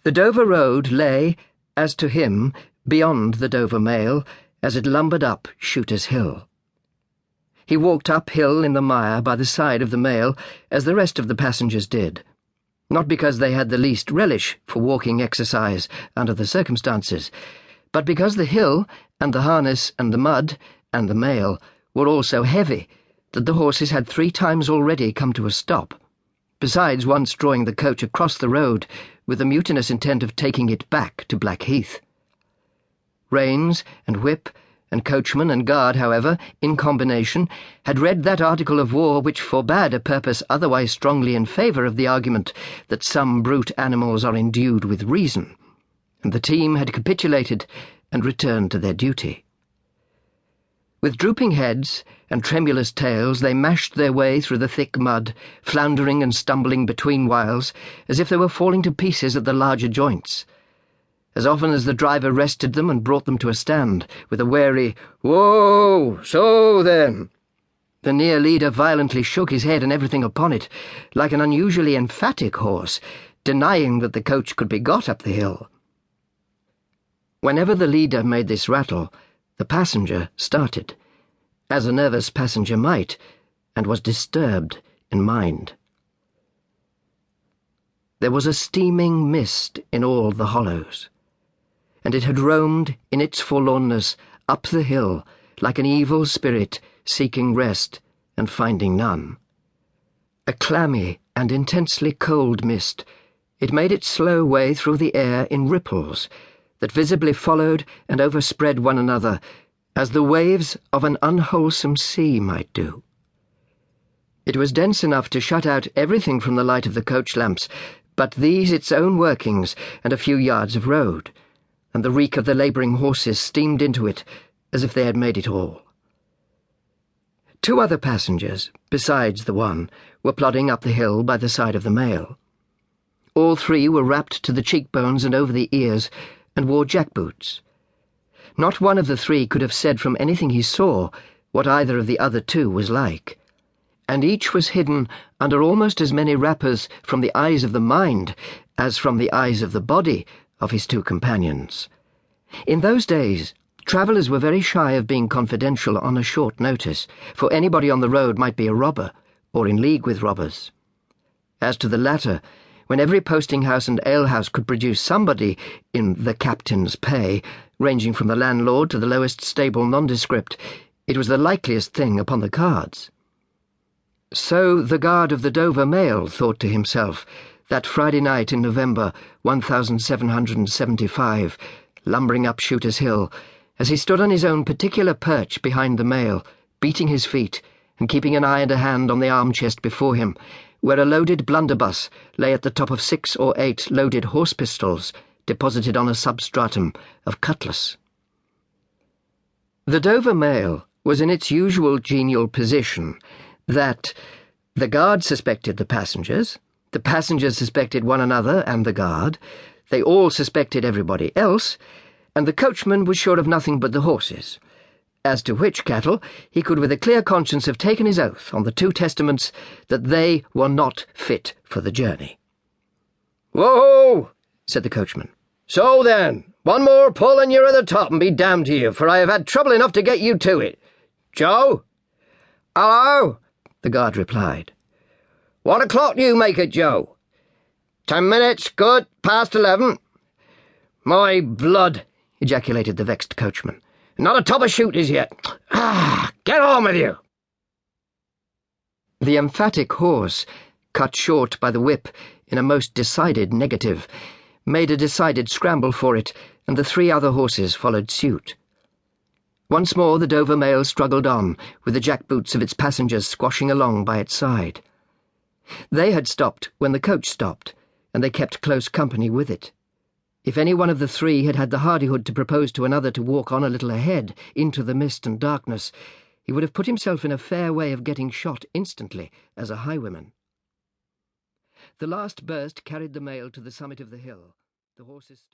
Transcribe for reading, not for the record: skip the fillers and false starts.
The Dover road lay, as to him, beyond the Dover mail, as it lumbered up Shooter's Hill. He walked uphill in the mire by the side of the mail, as the rest of the passengers did, not because they had the least relish for walking exercise under the circumstances, but because the hill, and the harness, and the mud, and the mail were all so heavy that the horses had 3 times already come to a stop, besides once drawing the coach across the road with the mutinous intent of taking it back to Blackheath. Reins and whip and coachman and guard, however, in combination, had read that article of war which forbade a purpose otherwise strongly in favour of the argument that some brute animals are endued with reason, and the team had capitulated and returned to their duty. With drooping heads and tremulous tails they mashed their way through the thick mud, floundering and stumbling between whiles, as if they were falling to pieces at the larger joints. As often as the driver rested them and brought them to a stand, with a wary, "Whoa, so then," the near leader violently shook his head and everything upon it, like an unusually emphatic horse, denying that the coach could be got up the hill. Whenever the leader made this rattle, the passenger started, as a nervous passenger might, and was disturbed in mind. There was a steaming mist in all the hollows, and it had roamed in its forlornness up the hill like an evil spirit seeking rest and finding none. A clammy and intensely cold mist, it made its slow way through the air in ripples that visibly followed and overspread one another, as the waves of an unwholesome sea might do. It was dense enough to shut out everything from the light of the coach lamps, but these its own workings and a few yards of road, and the reek of the labouring horses steamed into it as if they had made it all. 2 other passengers, besides the one, were plodding up the hill by the side of the mail. All 3 were wrapped to the cheekbones and over the ears, and wore jackboots. Not one of the 3 could have said from anything he saw what either of the other 2 was like, and each was hidden under almost as many wrappers from the eyes of the mind as from the eyes of the body of his 2 companions. In those days, travellers were very shy of being confidential on a short notice, for anybody on the road might be a robber, or in league with robbers. As to the latter, when every posting-house and alehouse could produce somebody in the captain's pay, ranging from the landlord to the lowest stable nondescript, it was the likeliest thing upon the cards. So the guard of the Dover mail thought to himself, that Friday night in November 1775, lumbering up Shooter's Hill, as he stood on his own particular perch behind the mail, beating his feet and keeping an eye and a hand on the arm-chest before him, where a loaded blunderbuss lay at the top of 6 or 8 loaded horse pistols deposited on a substratum of cutlass. The Dover mail was in its usual genial position, that the guard suspected the passengers suspected one another and the guard, they all suspected everybody else, and the coachman was sure of nothing but the horses, as to which cattle he could with a clear conscience have taken his oath on the 2 testaments that they were not fit for the journey. "Whoa!" said the coachman. "So then, one more pull and you're at the top, and be damned to you, for I have had trouble enough to get you to it. Joe?" "Hello," the guard replied. "What o'clock do you make it, Joe?" 10 minutes, good, past 11. "My blood!" ejaculated the vexed coachman. "Not a top of shooters yet. Get on with you!" The emphatic horse, cut short by the whip in a most decided negative, made a decided scramble for it, and the 3 other horses followed suit. Once more the Dover mail struggled on, with the jackboots of its passengers squashing along by its side. They had stopped when the coach stopped, and they kept close company with it. If any one of the 3 had had the hardihood to propose to another to walk on a little ahead into the mist and darkness, he would have put himself in a fair way of getting shot instantly as a highwayman. The last burst carried the mail to the summit of the hill. The horses stopped.